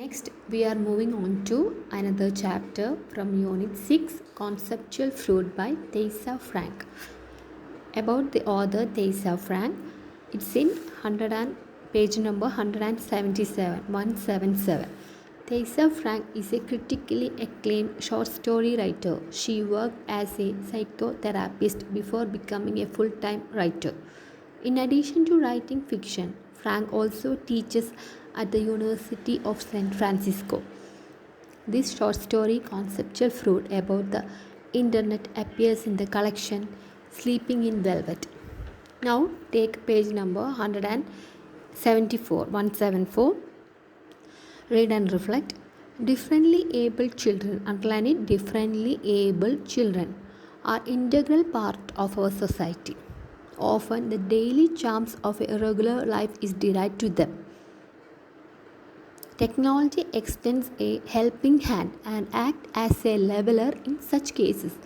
Next, we are moving on to another chapter from Unit 6, Conceptual Fruit by Thaisa Frank. About the author Thaisa Frank, it's in page number 177. Thaisa Frank is a critically acclaimed short story writer. She worked as a psychotherapist before becoming a full-time writer. In addition to writing fiction, Frank also teaches at the University of San Francisco. This short story, Conceptual Fruit, about the internet appears in the collection Sleeping in Velvet. Now take page number 174. Read and reflect. Differently abled children, underline it, differently abled children are integral part of our society. Often the daily charms of a regular life is denied to them. Technology extends a helping hand and acts as a leveler in such cases.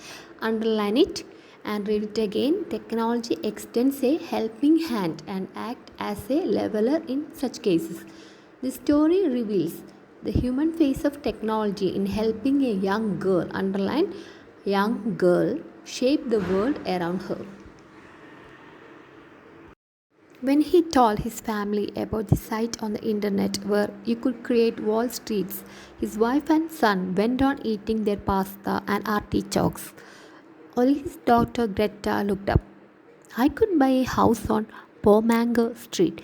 Underline it and read it again. Technology extends a helping hand and acts as a leveler in such cases. The story reveals the human face of technology in helping a young girl, underline young girl, shape the world around her. When he told his family about the site on the internet where you could create wall streets, his wife and son went on eating their pasta and artichokes. Only his daughter Greta looked up. I could buy a house on Pomanger Street,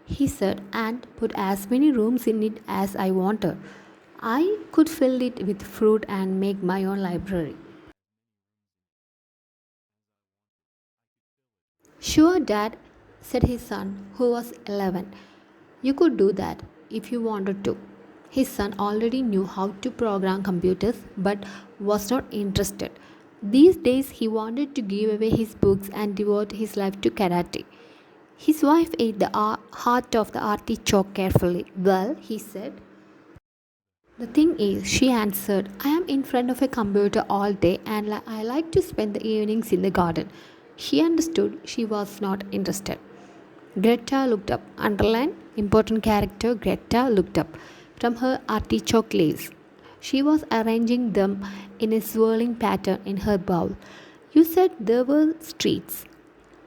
he said, and put as many rooms in it as I wanted. I could fill it with fruit and make my own library. Sure, Dad, said his son, who was 11. You could do that if you wanted to. His son already knew how to program computers but was not interested. These days, he wanted to give away his books and devote his life to karate. His wife ate the heart of the artichoke carefully. Well, he said. The thing is, she answered, I am in front of a computer all day and I like to spend the evenings in the garden. He understood she was not interested. Greta looked up. Underline, important character, Greta looked up from her artichoke leaves. She was arranging them in a swirling pattern in her bowl. You said there were streets.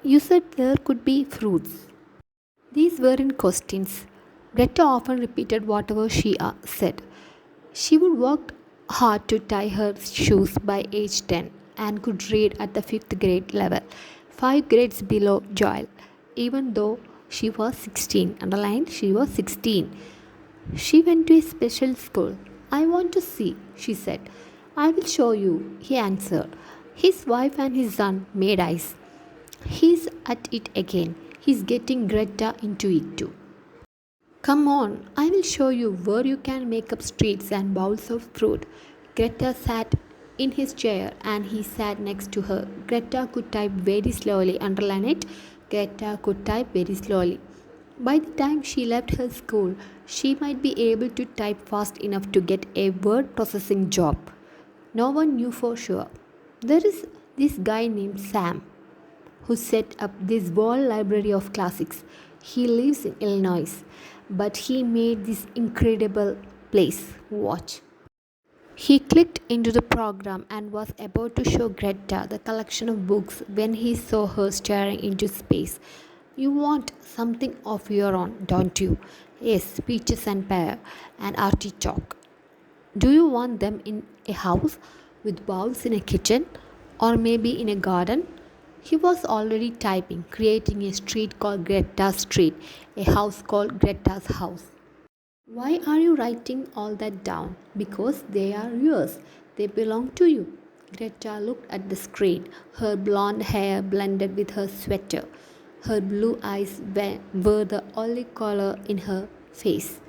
You said there could be fruits. These weren't questions. Greta often repeated whatever she said. She would work hard to tie her shoes by age 10 and could read at the 5th grade level, 5 grades below Joel, even though she was 16. Underline, she was 16. She went to a special school. I want to see, she said. I will show you, he answered. His wife and his son made eyes. He's at it again. He's getting Greta into it too. Come on, I will show you where you can make up streets and bowls of fruit. Greta sat in his chair and he sat next to her. Greta could type very slowly. Underline it. Greta could type very slowly. By the time she left her school, she might be able to type fast enough to get a word processing job. No one knew for sure. There is this guy named Sam who set up this wall library of classics. He lives in Illinois, but he made this incredible place. Watch. He clicked into the program and was about to show Greta the collection of books when he saw her staring into space. You want something of your own, don't you? Yes, peaches and pear and artichoke. Do you want them in a house with bowls in a kitchen or maybe in a garden? He was already typing, creating a street called Greta's Street, a house called Greta's House. Why are you writing all that down? Because they are yours. They belong to you. Greta looked at the screen. Her blonde hair blended with her sweater. Her blue eyes were the only color in her face.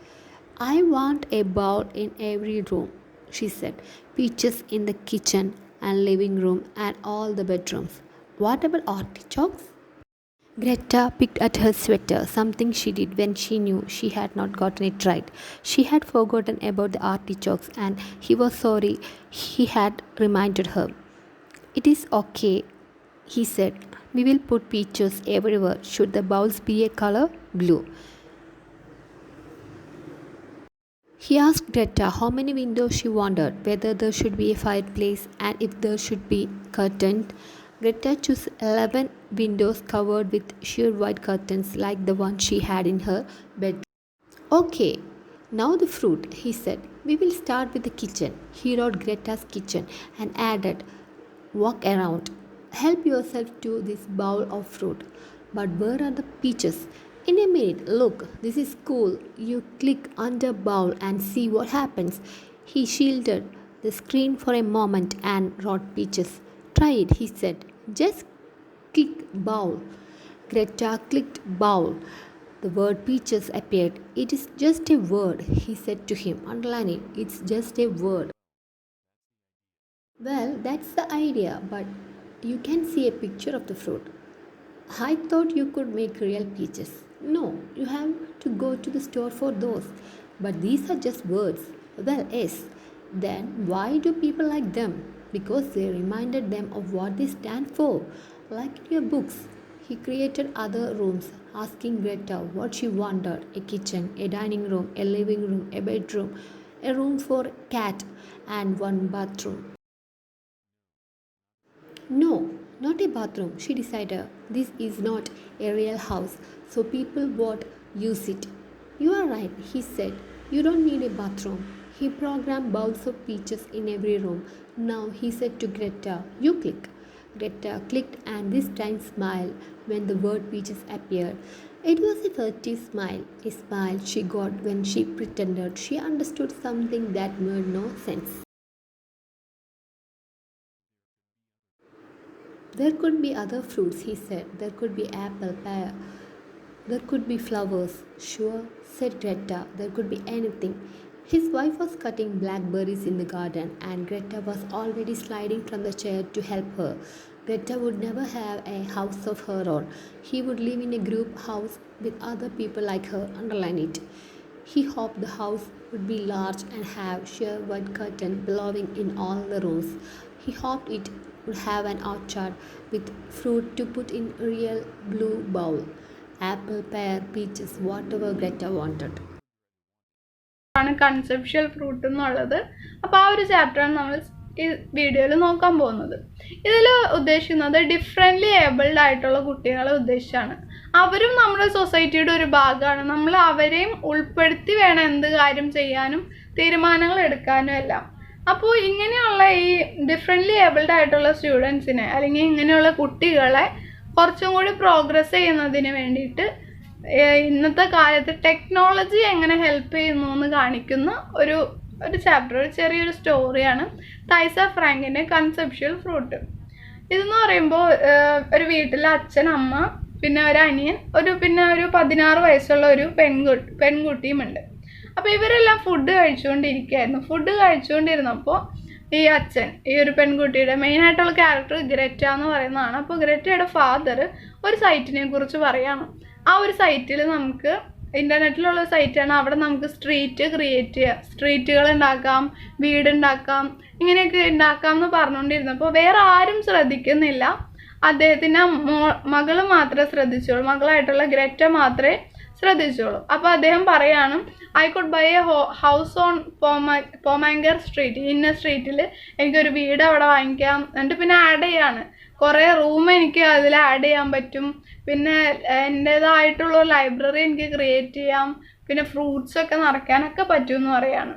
I want a bowl in every room, she said. Peaches in the kitchen and living room and all the bedrooms. What about artichokes? Greta picked at her sweater, something she did when she knew she had not gotten it right. She had forgotten about the artichokes and he was sorry he had reminded her. It is okay, he said. We will put peaches everywhere. Should the bowls be a color? Blue. He asked Greta how many windows she wanted, whether there should be a fireplace, and if there should be curtains. Greta chose 11 windows covered with sheer white curtains like the one she had in her bed. Okay, now the fruit, he said. We will start with the kitchen. He wrote Greta's kitchen and added, walk around. Help yourself to this bowl of fruit. But where are the peaches? In a minute, look, this is cool. You click under bowl and see what happens. He shielded the screen for a moment and wrote peaches. Try it, he said. Just click bowl. Greta clicked bowl. The word peaches appeared. It is just a word, he said to him, underlining, it's just a word. Well, that's the idea, but you can see a picture of the fruit. I thought you could make real peaches. No, you have to go to the store for those. But these are just words. Well, yes. Then why do people like them? Because they reminded them of what they stand for. Like in your books. He created other rooms, asking Greta what she wanted: a kitchen, a dining room, a living room, a bedroom, a room for a cat, and one bathroom. No, not a bathroom, she decided. This is not a real house, so people won't use it. You are right, he said. You don't need a bathroom. He programmed bowls of peaches in every room. Now he said to Greta, you click. Greta clicked and this time smiled when the word peaches appeared. It was a furtive smile, a smile she got when she pretended she understood something that made no sense. There could be other fruits, he said. There could be apple, pear. There could be flowers. Sure, said Greta. There could be anything. His wife was cutting blackberries in the garden, and Greta was already sliding from the chair to help her. Greta would never have a house of her own. He would live in a group house with other people like her, underline it. He hoped the house would be large and have sheer white curtain blowing in all the rooms. He hoped it would have an orchard with fruit to put in real blue bowl. Apple, pear, peaches, whatever Greta wanted. Conceptual fruit എന്നുള്ളത്. അപ്പോൾ ആ ഒരു ചാപ്റ്ററാണ് നമ്മൾ ഈ വീഡിയോയിൽ നോക്കാൻ പോകുന്നത്. ഇതിൽ ഉദ്ദേശിക്കുന്നത് ഡിഫറെൻ്റ്ലി ഏബിൾഡ് ആയിട്ടുള്ള കുട്ടികളെ ഉദ്ദേശിച്ചാണ്. അവരും നമ്മുടെ സൊസൈറ്റിയുടെ ഒരു ഭാഗമാണ്. നമ്മൾ അവരെയും ഉൾപ്പെടുത്തി വേണം എന്ത് കാര്യം ചെയ്യാനും തീരുമാനങ്ങൾ എടുക്കാനും എല്ലാം. അപ്പോൾ ഇങ്ങനെയുള്ള ഈ ഡിഫറെൻ്റ്ലി ഏബിൾഡ് ആയിട്ടുള്ള സ്റ്റുഡൻസിനെ അല്ലെങ്കിൽ ഇങ്ങനെയുള്ള കുട്ടികളെ കുറച്ചും കൂടി പ്രോഗ്രസ് ചെയ്യുന്നതിന് വേണ്ടിയിട്ട് ഇന്നത്തെ കാലത്ത് ടെക്നോളജി എങ്ങനെ ഹെൽപ്പ് ചെയ്യുന്നു എന്ന് കാണിക്കുന്ന ഒരു ചാപ്റ്റർ, ഒരു ചെറിയൊരു സ്റ്റോറിയാണ് തൈസ ഫ്രാങ്കിൻ്റെ കൺസെപ്ച്വൽ ഫ്രൂട്ട്. ഇതെന്ന് പറയുമ്പോൾ ഒരു വീട്ടിലെ അച്ഛൻ, അമ്മ, പിന്നെ ഒരു അനിയൻ, പിന്നെ ഒരു 16 വയസ്സുള്ള ഒരു പെൺകുട്ടിയുമുണ്ട്. അപ്പോൾ ഇവരെല്ലാം ഫുഡ് കഴിച്ചുകൊണ്ടിരിക്കുകയായിരുന്നു. ഫുഡ് കഴിച്ചുകൊണ്ടിരുന്നപ്പോൾ ഈ അച്ഛൻ, ഈ ഒരു പെൺകുട്ടിയുടെ മെയിനായിട്ടുള്ള ക്യാരക്ടർ ഗ്രറ്റ എന്ന് പറയുന്നതാണ്. അപ്പോൾ ഗ്രറ്റയുടെ ഫാദർ ഒരു സൈറ്റിനെ കുറിച്ച് പറയാണ്. ആ ഒരു സൈറ്റിൽ നമുക്ക് ഇൻ്റർനെറ്റിലുള്ള സൈറ്റാണ്. അവിടെ നമുക്ക് സ്ട്രീറ്റ് ക്രിയേറ്റ് ചെയ്യാം, സ്ട്രീറ്റുകൾ ഉണ്ടാക്കാം, വീടുണ്ടാക്കാം, ഇങ്ങനെയൊക്കെ ഉണ്ടാക്കാം എന്ന് പറഞ്ഞുകൊണ്ടിരുന്നപ്പോൾ വേറെ ആരും ശ്രദ്ധിക്കുന്നില്ല. അദ്ദേഹത്തിൻ്റെ മകൾ മാത്രമേ ശ്രദ്ധിച്ചോളൂ, മകളായിട്ടുള്ള ഗ്രറ്റ മാത്രമേ ശ്രദ്ധിച്ചോളൂ. അപ്പോൾ അദ്ദേഹം പറയാണ്, I could buy a house on Pomangkar street, ഇന്ന സ്ട്രീറ്റിൽ എനിക്കൊരു വീട് അവിടെ വാങ്ങിക്കാം. എന്നിട്ട് പിന്നെ ആഡ് ചെയ്യാണ്, കുറേ റൂം എനിക്ക് അതിൽ ആഡ് ചെയ്യാൻ പറ്റും, പിന്നെ എൻ്റേതായിട്ടുള്ള ലൈബ്രറി എനിക്ക് ക്രിയേറ്റ് ചെയ്യാം, പിന്നെ ഫ്രൂട്ട്സൊക്കെ നിറയ്ക്കാനൊക്കെ പറ്റും എന്ന് പറയാണ്.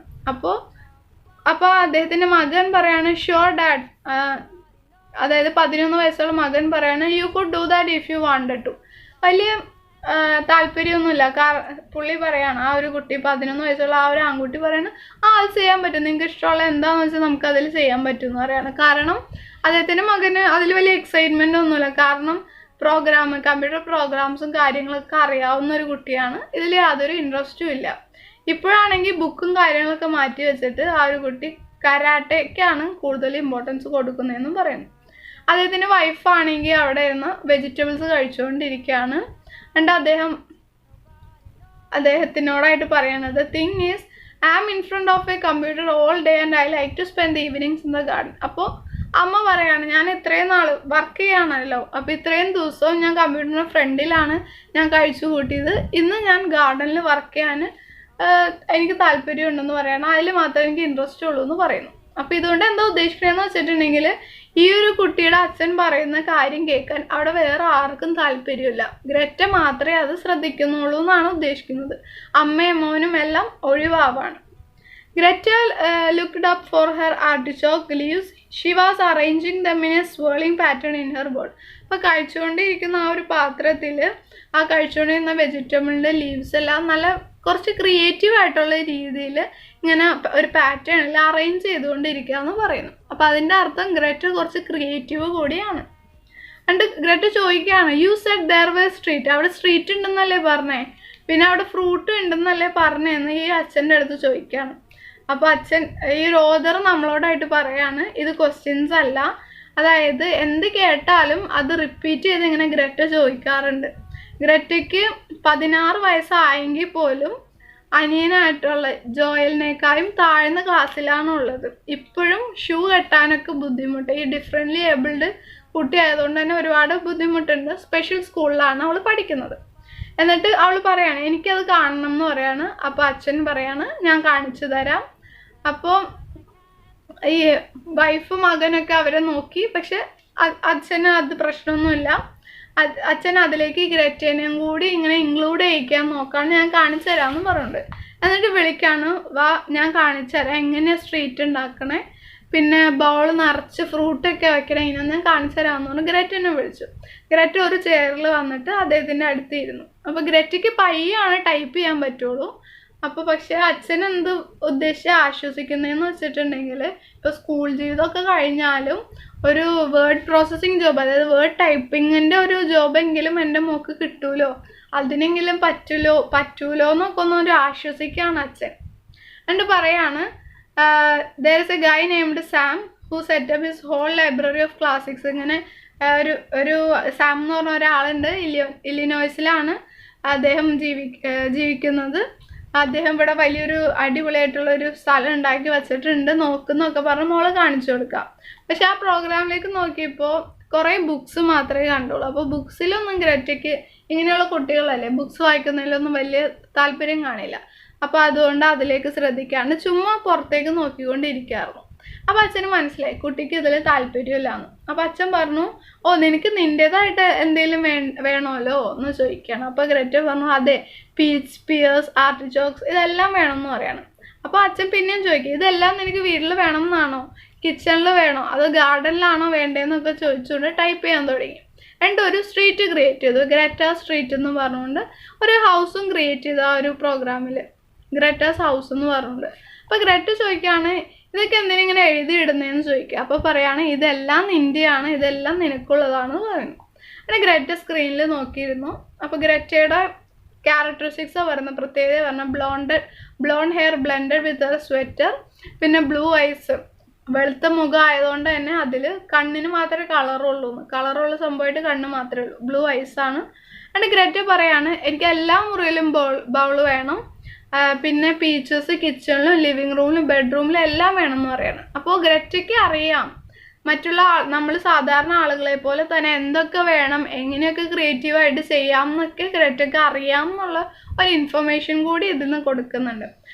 അപ്പോൾ അദ്ദേഹത്തിൻ്റെ മകൻ പറയാണ്, ഷുവർ ഡാഡ്, അതായത് 11 വയസ്സുള്ള മകൻ പറയാണ്, you could do that if you wanted to. വലിയ താല്പര്യമൊന്നുമില്ല. പുള്ളി പറയാണ്, ആ ഒരു കുട്ടി 11 വയസ്സുള്ള ആ ഒരു ആൺകുട്ടി പറയാണ്, അത് ചെയ്യാൻ പറ്റും, നിങ്ങൾക്ക് ഇഷ്ടമുള്ള എന്താണെന്ന് വെച്ചാൽ നമുക്കതിൽ ചെയ്യാൻ പറ്റും എന്ന് പറയാണ്. കാരണം അദ്ദേഹത്തിൻ്റെ മകന് അതിൽ വലിയ എക്സൈറ്റ്മെൻ്റ് ഒന്നുമില്ല. കാരണം കമ്പ്യൂട്ടർ പ്രോഗ്രാംസും കാര്യങ്ങളൊക്കെ അറിയാവുന്ന ഒരു കുട്ടിയാണ്. ഇതിൽ യാതൊരു ഇൻട്രസ്റ്റും ഇല്ല. ഇപ്പോഴാണെങ്കിൽ ബുക്കും കാര്യങ്ങളൊക്കെ മാറ്റി വെച്ചിട്ട് ആ ഒരു കുട്ടി കരാട്ടയ്ക്കാണ് കൂടുതൽ ഇമ്പോർട്ടൻസ് കൊടുക്കുന്നതെന്നും പറയുന്നു. അദ്ദേഹത്തിൻ്റെ വൈഫാണെങ്കിൽ അവിടെ ഇരുന്ന് വെജിറ്റബിൾസ് കഴിച്ചുകൊണ്ടിരിക്കുകയാണ്. എന്നിട്ട് അദ്ദേഹത്തിനോടായിട്ട് പറയണത്, thing is I am in front of a computer all day and I like to spend the evenings in the garden. അപ്പോൾ അമ്മ പറയാണ്, ഞാൻ ഇത്രയും നാൾ വർക്ക് ചെയ്യാണല്ലോ, അപ്പോൾ ഇത്രയും ദിവസവും ഞാൻ കമ്പ്യൂട്ടറിൻ്റെ ഫ്രണ്ടിലാണ് ഞാൻ കഴിച്ചു കൂട്ടിയത്. ഇന്ന് ഞാൻ ഗാർഡനിൽ വർക്ക് ചെയ്യാൻ എനിക്ക് താല്പര്യമുണ്ടെന്ന് പറയണം, അതിൽ മാത്രമേ എനിക്ക് ഇൻട്രസ്റ്റ് ഉള്ളൂ എന്ന് പറയുന്നു. അപ്പം ഇതുകൊണ്ട് എന്താ ഉദ്ദേശിക്കണമെന്ന് വെച്ചിട്ടുണ്ടെങ്കിൽ ഈ ഒരു കുട്ടിയുടെ അച്ഛൻ പറയുന്ന കാര്യം കേൾക്കാൻ അവിടെ വേറെ ആർക്കും താല്പര്യമില്ല, ഗ്രറ്റ മാത്രമേ അത് ശ്രദ്ധിക്കുന്നുള്ളൂ എന്നാണ് ഉദ്ദേശിക്കുന്നത്. അമ്മയും മോനും എല്ലാം ഒഴിവാവാണ്. Gretel looked up for her artichoke leaves. She was arranging them in a swirling pattern in her bowl. അപ്പോൾ കഴിച്ചുകൊണ്ടിരിക്കുന്ന ആ ഒരു പാത്രത്തിൽ ആ കഴിച്ചുകൊണ്ടിരുന്ന വെജിറ്റബിളിൻ്റെ ലീവ്സ് എല്ലാം നല്ല കുറച്ച് ക്രിയേറ്റീവ് ആയിട്ടുള്ള രീതിയിൽ ഇങ്ങനെ ഒരു പാറ്റേണിൽ അറേഞ്ച് ചെയ്തുകൊണ്ടിരിക്കുക എന്ന് പറയുന്നു. അപ്പോൾ അതിൻ്റെ അർത്ഥം ഗ്രറ്റ കുറച്ച് ക്രിയേറ്റീവ് കൂടിയാണ്. and ഗ്രറ്റ ചോദിക്കുകയാണ്, you said there way street, അവിടെ സ്ട്രീറ്റ് ഉണ്ടെന്നല്ലേ പറഞ്ഞേ, പിന്നെ അവിടെ ഫ്രൂട്ട് ഉണ്ടെന്നല്ലേ പറഞ്ഞേന്ന് ഈ അച്ഛൻ്റെ അടുത്ത് ചോദിക്കുകയാണ്. അപ്പോൾ അച്ഛൻ ഈ ഓതർ നമ്മളോടായിട്ട് പറയാണ് ഇത് ക്വസ്റ്റ്യൻസ് അല്ല, അതായത് എന്ത് കേട്ടാലും അത് റിപ്പീറ്റ് ചെയ്ത് ഇങ്ങനെ ഗ്രറ്റ ചോദിക്കാറുണ്ട്. ഗ്രറ്റയ്ക്ക് 16 വയസ്സായെങ്കിൽ പോലും അനിയനായിട്ടുള്ള ജോയലിനേക്കാളും താഴ്ന്ന ക്ലാസ്സിലാണ് ഉള്ളത്. ഇപ്പോഴും ഷൂ കെട്ടാനൊക്കെ ബുദ്ധിമുട്ട്, ഈ ഡിഫറെൻ്റ്ലി ഏബിൾഡ് കുട്ടി ആയതുകൊണ്ട് തന്നെ ഒരുപാട് ബുദ്ധിമുട്ടുണ്ട്. സ്പെഷ്യൽ സ്കൂളിലാണ് അവൾ പഠിക്കുന്നത്. എന്നിട്ട് അവൾ പറയാണ് എനിക്കത് കാണണം എന്ന് പറയാണ്. അപ്പോൾ അച്ഛൻ പറയാണ് ഞാൻ കാണിച്ചു തരാം. അപ്പോൾ ഈ വൈഫ് മകനൊക്കെ അവരെ നോക്കി, പക്ഷെ അച്ഛന് അത് പ്രശ്നമൊന്നുമില്ല. അച്ഛൻ അതിലേക്ക് ഗ്രറ്റേനെയും കൂടി ഇങ്ങനെ ഇൻക്ലൂഡ് ചെയ്യിക്കാൻ നോക്കാണ്, ഞാൻ കാണിച്ചു തരാമെന്ന് പറഞ്ഞിട്ടുണ്ട്. എന്നിട്ട് വിളിക്കാണ്, വാ ഞാൻ കാണിച്ചു തരാം എങ്ങനെയാണ് സ്ട്രീറ്റ് ഉണ്ടാക്കണേ, പിന്നെ ബൗൾ നിറച്ച് ഫ്രൂട്ടൊക്കെ വെക്കണേ, ഇതിനൊന്നും ഞാൻ കാണിച്ചു തരാമെന്ന് പറഞ്ഞു ഗ്രറ്റനെ വിളിച്ചു. ഗ്രറ്റ ഒരു ചെയറിൽ വന്നിട്ട് അദ്ദേഹത്തിൻ്റെ അടുത്തിരുന്നു. അപ്പോൾ ഗ്രറ്റയ്ക്ക് പയ്യാണ് ടൈപ്പ് ചെയ്യാൻ പറ്റുള്ളൂ. അപ്പോൾ പക്ഷേ അച്ഛൻ എന്ത് ഉദ്ദേശിച്ച് ആശ്വസിക്കുന്നതെന്ന് വെച്ചിട്ടുണ്ടെങ്കിൽ ഇപ്പോൾ സ്കൂൾ ജീവിതമൊക്കെ കഴിഞ്ഞാലും ഒരു വേർഡ് പ്രോസസ്സിങ് ജോബ്, അതായത് വേർഡ് ടൈപ്പിങ്ങിൻ്റെ ഒരു ജോബെങ്കിലും എൻ്റെ മോക്ക് കിട്ടൂലോ, അതിനെങ്കിലും പറ്റൂലോ എന്നൊക്കെ ഒന്നൊരു ആശ്വസിക്കുകയാണ് അച്ഛൻ. എന്നിട്ട് പറയാണ് there is a guy named Sam who set up his whole library of classics. ഇങ്ങനെ ഒരു സാം എന്ന് പറഞ്ഞ ഒരാളുണ്ട്, ഇല്ലിനോയ്സിലാണ് അദ്ദേഹം ജീവിക്കുന്നത്. അദ്ദേഹം ഇവിടെ വലിയൊരു അടിപൊളിയായിട്ടുള്ളൊരു സ്ഥലം ഉണ്ടാക്കി വെച്ചിട്ടുണ്ട്, നോക്കുന്നൊക്കെ പറഞ്ഞ് മോളെ കാണിച്ചു കൊടുക്കാം. പക്ഷെ ആ പ്രോഗ്രാമിലേക്ക് നോക്കിയപ്പോൾ കുറേ ബുക്സ് മാത്രമേ കണ്ടുള്ളൂ. അപ്പോൾ ബുക്സിലൊന്നും ഗ്രറ്റയ്ക്ക്, ഇങ്ങനെയുള്ള കുട്ടികളല്ലേ ബുക്സ് വായിക്കുന്നതിലൊന്നും വലിയ താല്പര്യം കാണില്ല. അപ്പോൾ അതുകൊണ്ട് അതിലേക്ക് ശ്രദ്ധിക്കാണ്ട് ചുമ്മാ പുറത്തേക്ക് നോക്കിക്കൊണ്ടിരിക്കാറുള്ളൂ. അപ്പോൾ അച്ഛന് മനസ്സിലായി കുട്ടിക്ക് ഇതിൽ താല്പര്യമില്ലാന്ന്. അപ്പോൾ അച്ഛൻ പറഞ്ഞു, ഓ നിനക്ക് നിൻ്റേതായിട്ട് എന്തെങ്കിലും വേണമല്ലോ എന്ന് ചോദിക്കുകയാണ്. അപ്പോൾ ഗ്രറ്റ പറഞ്ഞു, അതെ പീച്ച്, പിയേഴ്സ്, ആർട്ടിച്ചോക്സ് ഇതെല്ലാം വേണമെന്ന് പറയാണ്. അപ്പോൾ അച്ഛൻ പിന്നെയും ചോദിക്കും, ഇതെല്ലാം നിനക്ക് വീട്ടിൽ വേണം എന്നാണോ, കിച്ചണിൽ വേണോ, അതോ ഗാർഡനിലാണോ വേണ്ടതെന്നൊക്കെ ചോദിച്ചുകൊണ്ട് ടൈപ്പ് ചെയ്യാൻ തുടങ്ങി. രണ്ട് ഒരു സ്ട്രീറ്റ് ക്രിയേറ്റ് ചെയ്തു, ഗ്രറ്റ സ്ട്രീറ്റ് എന്ന് പറഞ്ഞുകൊണ്ട് ഒരു ഹൗസും ക്രിയേറ്റ് ചെയ്തു ആ ഒരു പ്രോഗ്രാമിൽ, ഗ്രറ്റാസ് ഹൗസ് എന്ന് പറഞ്ഞുകൊണ്ട്. അപ്പോൾ ഗ്രറ്റ ചോദിക്കുകയാണ് ഇതൊക്കെ എന്തിനാ ഇങ്ങനെ എഴുതിയിടുന്നതെന്ന് ചോദിക്കുക. അപ്പോൾ പറയാണ് ഇതെല്ലാം നിൻ്റെയാണ്, ഇതെല്ലാം നിനക്കുള്ളതാണെന്ന് പറയുന്നു. അങ്ങനെ ഗ്രറ്റ സ്ക്രീനിൽ നോക്കിയിരുന്നു. അപ്പോൾ ഗ്രറ്റയുടെ ക്യാരക്ടറിസ്റ്റിക്സ് വരുന്ന പ്രത്യേകത പറഞ്ഞാൽ blonde hair blended with a sweater, പിന്നെ ബ്ലൂ ഐസ്, വെളുത്ത മുഖം ആയതുകൊണ്ട് തന്നെ അതിൽ കണ്ണിന് മാത്രമേ കളറുള്ള സംഭവമായിട്ട് കണ്ണ് മാത്രമേ ഉള്ളൂ, ബ്ലൂ ഐസാണ്. എന്നിട്ട് ഗ്രറ്റ പറയാണ് എനിക്ക് എല്ലാ മുറിയിലും ബൗൾ വേണം, പിന്നെ പീച്ചസ് കിച്ചണിലും ലിവിങ് റൂമിലും ബെഡ്റൂമിലും എല്ലാം വേണമെന്ന് പറയാണ്. അപ്പോൾ ഗ്രറ്റയ്ക്ക് അറിയാം മറ്റുള്ള നമ്മൾ സാധാരണ ആളുകളെ പോലെ തന്നെ എന്തൊക്കെ വേണം, എങ്ങനെയൊക്കെ ക്രിയേറ്റീവായിട്ട് ചെയ്യാം എന്നൊക്കെ ഗ്രറ്റയ്ക്ക് അറിയാം എന്നുള്ള ഒരു ഇൻഫർമേഷൻ കൂടി ഇതിൽ നിന്ന് കൊടുക്കുന്നുണ്ട്.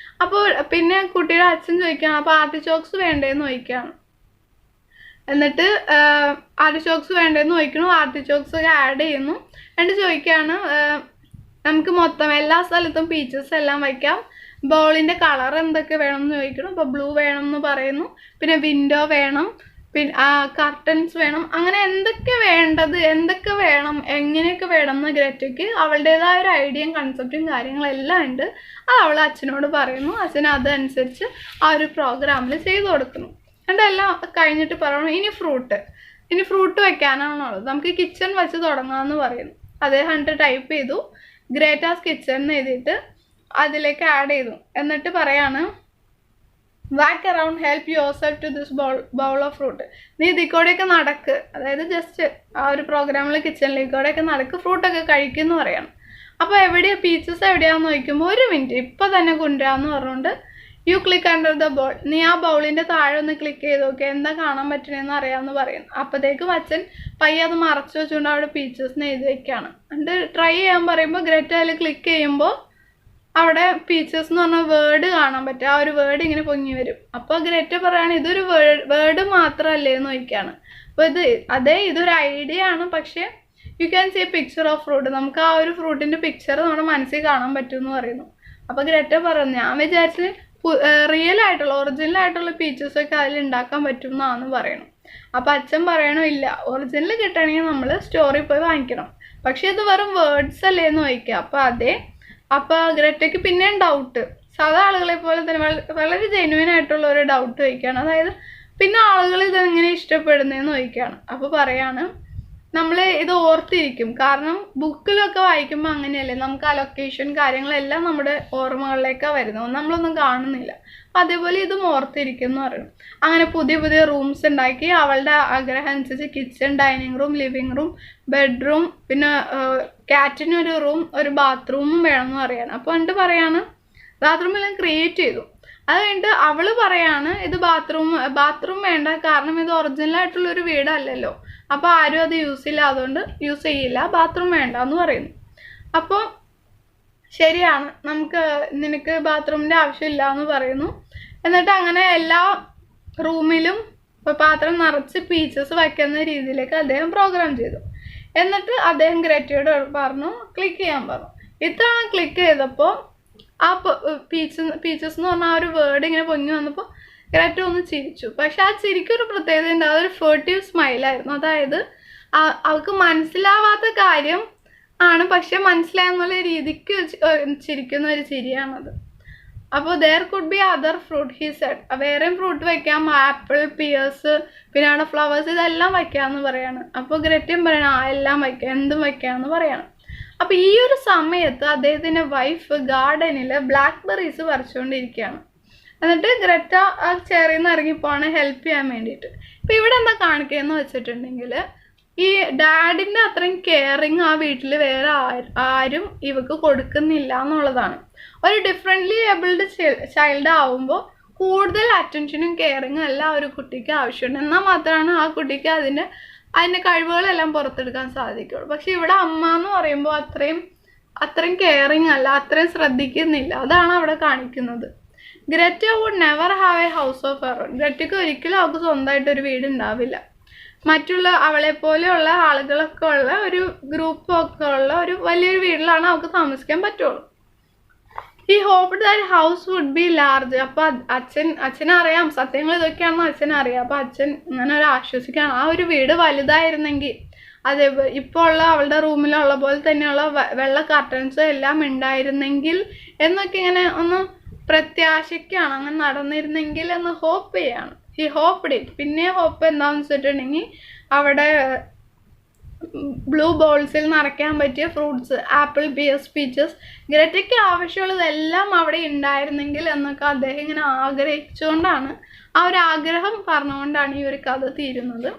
അപ്പോൾ പിന്നെ കുട്ടിയുടെ അച്ഛൻ ചോദിക്കുകയാണ് അപ്പോൾ ആർട്ടിച്ചോക്സ് വേണ്ടേന്ന് ചോദിക്കുകയാണ്. എന്നിട്ട് ആർട്ടിച്ചോക്സ് വേണ്ടേന്ന് ചോദിക്കണം, ആർട്ടിച്ചോക്സ് ഒക്കെ ആഡ് ചെയ്യുന്നു. എന്നിട്ട് ചോദിക്കുകയാണ് നമുക്ക് മൊത്തം എല്ലാ സ്ഥലത്തും പീച്ചസ് എല്ലാം വയ്ക്കാം, ബോളിൻ്റെ കളർ എന്തൊക്കെ വേണം എന്ന് ചോദിക്കണം. അപ്പോൾ ബ്ലൂ വേണം എന്ന് പറയുന്നു, പിന്നെ വിൻഡോ വേണം, പിന്നെ കർട്ടൻസ് വേണം, അങ്ങനെ എന്തൊക്കെ വേണം എങ്ങനെയൊക്കെ വേണം എന്ന് ഗ്രറ്റയ്ക്ക് അവളുടേതായ ഒരു ഐഡിയയും കൺസെപ്റ്റും കാര്യങ്ങളെല്ലാം ഉണ്ട്. അത് അവൾ അച്ഛനോട് പറയുന്നു, അച്ഛൻ അതനുസരിച്ച് ആ ഒരു പ്രോഗ്രാമിൽ ചെയ്തു കൊടുക്കുന്നു. എന്നിട്ട് എല്ലാം കഴിഞ്ഞിട്ട് പറയണം ഇനി ഫ്രൂട്ട് വെക്കാനാണുള്ളത്, നമുക്ക് കിച്ചൺ വെച്ച് തുടങ്ങാമെന്ന് പറയുന്നു. അദ്ദേഹം ടൈപ്പ് ചെയ്തു ഗ്രേറ്റാസ് കിച്ചൺ എന്ന് എഴുതിയിട്ട് അതിലേക്ക് ആഡ് ചെയ്തു. എന്നിട്ട് പറയാണ് walk around help yourself to this bowl of fruit, നീ ഇതിക്കൂടെയൊക്കെ നടക്ക്, അതായത് ജസ്റ്റ് ആ ഒരു പ്രോഗ്രാമിൽ കിച്ചണിലേക്കൂടെയൊക്കെ നടക്ക്, ഫ്രൂട്ടൊക്കെ കഴിക്കുമെന്ന് പറയണം. അപ്പോൾ എവിടെയാണ് പീച്ചസ് എവിടെയാണെന്ന് ചോദിക്കുമ്പോൾ 1 മിനിറ്റ് ഇപ്പം തന്നെ കൊണ്ടുവരാമെന്ന് പറഞ്ഞുകൊണ്ട് U click under the ball, നീ ആ ബൗളിൻ്റെ താഴെ ഒന്ന് ക്ലിക്ക് ചെയ്ത് നോക്കി എന്താ കാണാൻ പറ്റണേന്ന് അറിയാമെന്ന് പറയുന്നു. അപ്പോഴത്തേക്കും അച്ഛൻ പയ്യെ അത് മറച്ചു വെച്ചുകൊണ്ട് അവിടെ പീച്ചസിന് എഴുതി വെക്കുകയാണ്. എന്നിട്ട് ട്രൈ ചെയ്യാൻ പറയുമ്പോൾ ഗ്രറ്റ അതിൽ ക്ലിക്ക് ചെയ്യുമ്പോൾ അവിടെ പീച്ചസ് എന്ന് പറഞ്ഞ വേർഡ് കാണാൻ പറ്റും. ആ ഒരു വേർഡ് ഇങ്ങനെ പൊങ്ങി വരും. അപ്പോൾ ഗ്രേറ്റ പറയാണ് ഇതൊരു വേർഡ് മാത്രമല്ലേ എന്ന് ചോദിക്കുകയാണ്. അപ്പോൾ ഇതൊരു ഐഡിയ ആണ്, പക്ഷേ you can see a picture of fruit. നമുക്ക് ആ ഒരു ഫ്രൂട്ടിന്റെ പിക്ചർ നമ്മുടെ മനസ്സിൽ കാണാൻ പറ്റും എന്ന് പറയുന്നു. അപ്പോൾ ഗ്രേറ്റ പറഞ്ഞു ഞാൻ വിചാരിച്ച് റിയൽ ആയിട്ടുള്ള ഒറിജിനൽ ആയിട്ടുള്ള പീച്ചസ് ഒക്കെ അതിൽ ഉണ്ടാക്കാൻ പറ്റും എന്നാണ് പറയണം. അപ്പം അച്ഛൻ പറയണോ ഇല്ല, ഒറിജിനൽ കിട്ടണമെങ്കിൽ നമ്മൾ സ്റ്റോറി പോയി വാങ്ങിക്കണം, പക്ഷെ ഇത് വെറും വേർഡ്സ് അല്ലേ എന്ന് ചോദിക്കുക. അപ്പം ഗ്രേറ്റയ്ക്ക് പിന്നെയും ഡൗട്ട്, സാധാ ആളുകളെ പോലെ തന്നെ വളരെ ജെന്യുവൻ ആയിട്ടുള്ള ഒരു ഡൗട്ട് ചോദിക്കുകയാണ്. അതായത് പിന്നെ ആളുകൾ ഇതെങ്ങനെ ഇഷ്ടപ്പെടുന്നതെന്ന് ചോദിക്കുകയാണ്. അപ്പോൾ പറയാണ് നമ്മൾ ഇത് ഓർത്തിരിക്കും, കാരണം ബുക്കിലൊക്കെ വായിക്കുമ്പോൾ അങ്ങനെയല്ലേ, നമുക്ക് ആ ലൊക്കേഷൻ കാര്യങ്ങളെല്ലാം നമ്മുടെ ഓർമ്മകളിലേക്കാണ് വരുന്നത്, നമ്മളൊന്നും കാണുന്നില്ല. അപ്പം അതേപോലെ ഇതും ഓർത്തിരിക്കും എന്ന് പറയും. അങ്ങനെ പുതിയ പുതിയ റൂംസ് ഉണ്ടാക്കി അവളുടെ ആഗ്രഹം അനുസരിച്ച് kitchen, dining room, living room, bedroom, പിന്നെ കാറ്റിനൊരു റൂം, ഒരു ബാത്റൂമും വേണമെന്ന് പറയാണ്. അപ്പോൾ എന്നിട്ട് പറയാണ് ബാത്റൂമെല്ലാം ക്രിയേറ്റ് ചെയ്തു. അത് കഴിഞ്ഞിട്ട് അവള് പറയാണ് ഇത് ബാത്റൂം വേണ്ട, കാരണം ഇത് ഒറിജിനൽ ആയിട്ടുള്ള ഒരു വീടല്ലല്ലോ, അപ്പോൾ ആരും അത് യൂസ് ചെയ്യില്ല, ബാത്റൂം വേണ്ട എന്ന് പറയുന്നു. അപ്പോൾ ശരിയാണ്, നിനക്ക് ബാത്റൂമിൻ്റെ ആവശ്യമില്ല എന്ന് പറയുന്നു. എന്നിട്ട് അങ്ങനെ എല്ലാ റൂമിലും പാത്രം നിറച്ച് പീച്ചസ് വയ്ക്കുന്ന രീതിയിലേക്ക് അദ്ദേഹം പ്രോഗ്രാം ചെയ്തു. എന്നിട്ട് അദ്ദേഹം ഗ്രേറ്റയോട് പറഞ്ഞു ക്ലിക്ക് ചെയ്യാൻ പറഞ്ഞു. ഇത്തവണ ക്ലിക്ക് ചെയ്തപ്പോൾ ആ പീച്ചസ് എന്ന് പറഞ്ഞാൽ ആ ഒരു വേർഡ് ഇങ്ങനെ പൊങ്ങി വന്നപ്പോൾ ഗ്രേറ്റ ഒന്ന് ചിരിച്ചു. പക്ഷെ ആ ചിരിക്കൊരു പ്രത്യേകത ഉണ്ട്, അതൊരു ഫേർട്ടീവ് സ്മൈലായിരുന്നു. അതായത് അവൾക്ക് മനസ്സിലാവാത്ത കാര്യം ആണ്, പക്ഷെ മനസ്സിലായെന്നുള്ള രീതിക്ക് ചിരിക്കുന്ന ഒരു ചിരിയാണത്. അപ്പോൾ there could be other fruit he said, വേറെയും ഫ്രൂട്ട് വയ്ക്കാം, ആപ്പിൾ, പിയേഴ്സ്, പിന്നെ അവിടെ ഫ്ലവേഴ്സ്, ഇതെല്ലാം വയ്ക്കാമെന്ന് പറയാണ്. അപ്പോൾ ഗ്രേറ്റയും പറയണം എല്ലാം വയ്ക്കാം, എന്തും വയ്ക്കാമെന്ന് പറയണം. അപ്പോൾ ഈ ഒരു സമയത്ത് അദ്ദേഹത്തിൻ്റെ വൈഫ് ഗാർഡനിൽ ബ്ലാക്ക്ബെറീസ് പറിച്ചുകൊണ്ടിരിക്കുകയാണ്. എന്നിട്ട് ഗ്രേറ്റ ആ ചെയറിൽ നിന്ന് ഇറങ്ങിപ്പോവാണ് ഹെൽപ്പ് ചെയ്യാൻ വേണ്ടിയിട്ട്. ഇപ്പം ഇവിടെ എന്താ കാണിക്കുകയെന്ന് വെച്ചിട്ടുണ്ടെങ്കിൽ ഈ ഡാഡിൻ്റെ അത്രയും കെയറിങ് ആ വീട്ടിൽ വേറെ ആരും ഇവക്ക് കൊടുക്കുന്നില്ല എന്നുള്ളതാണ്. ഒരു ഡിഫറെൻ്റ്ലി ഏബിൾഡ് ചൈൽഡ് ആവുമ്പോൾ കൂടുതൽ അറ്റൻഷനും കെയറിങ്ങും എല്ലാം ഒരു കുട്ടിക്ക് ആവശ്യമുണ്ട്. എന്നാൽ മാത്രമാണ് ആ കുട്ടിക്ക് അതിൻ്റെ കഴിവുകളെല്ലാം പുറത്തെടുക്കാൻ സാധിക്കുള്ളൂ. പക്ഷെ ഇവിടെ അമ്മ എന്ന് പറയുമ്പോൾ അത്രയും കെയറിങ് അല്ല, അത്രയും ശ്രദ്ധിക്കുന്നില്ല. അതാണ് അവിടെ കാണിക്കുന്നത്. Greta would never have a house of her own. ഗ്രേറ്റയ്ക്ക് ഒരിക്കലും അവൾക്ക് സ്വന്തമായിട്ടൊരു വീട് ഉണ്ടാവില്ല. മറ്റുള്ള അവളെ പോലെയുള്ള ആളുകളൊക്കെ ഉള്ള ഒരു ഗ്രൂപ്പൊക്കെ ഉള്ള ഒരു വലിയൊരു വീട്ടിലാണ് അവൾക്ക് താമസിക്കാൻ പറ്റുള്ളൂ. He hoped that house would be large. അപ്പം അച്ഛനറിയാം സത്യങ്ങൾ ഇതൊക്കെയാണെന്ന് അച്ഛനറിയാം. അപ്പം അച്ഛൻ ഇങ്ങനെ ഒരു ആശ്വസിക്കുകയാണ്, ആ ഒരു വീട് വലുതായിരുന്നെങ്കിൽ അതേ ഇപ്പോൾ ഉള്ള അവളുടെ റൂമിലുള്ള പോലെ തന്നെയുള്ള വെള്ള കർട്ടൻസ് എല്ലാം ഉണ്ടായിരുന്നെങ്കിൽ എന്നൊക്കെ ഇങ്ങനെ ഒന്ന് പ്രത്യാശയ്ക്കാണ്, അങ്ങനെ നടന്നിരുന്നെങ്കിൽ എന്ന് ഹോപ്പ് ചെയ്യാണ്. He hopped it. പിന്നെ ഹോപ്പ് എന്താണെന്ന് വെച്ചിട്ടുണ്ടെങ്കിൽ അവിടെ ബ്ലൂ ബോൾസിൽ നിറയ്ക്കാൻ പറ്റിയ ഫ്രൂട്ട്സ്, ആപ്പിൾ, പിയേഴ്സ്, പീച്ചസ്, ഗ്രേറ്റയ്ക്ക് ആവശ്യമുള്ളതെല്ലാം അവിടെ ഉണ്ടായിരുന്നെങ്കിൽ എന്നൊക്കെ അദ്ദേഹം ഇങ്ങനെ ആഗ്രഹിച്ചുകൊണ്ടാണ്, ആ ഒരു ആഗ്രഹം പറഞ്ഞുകൊണ്ടാണ് ഈ ഒരു കഥ തീരുന്നത്.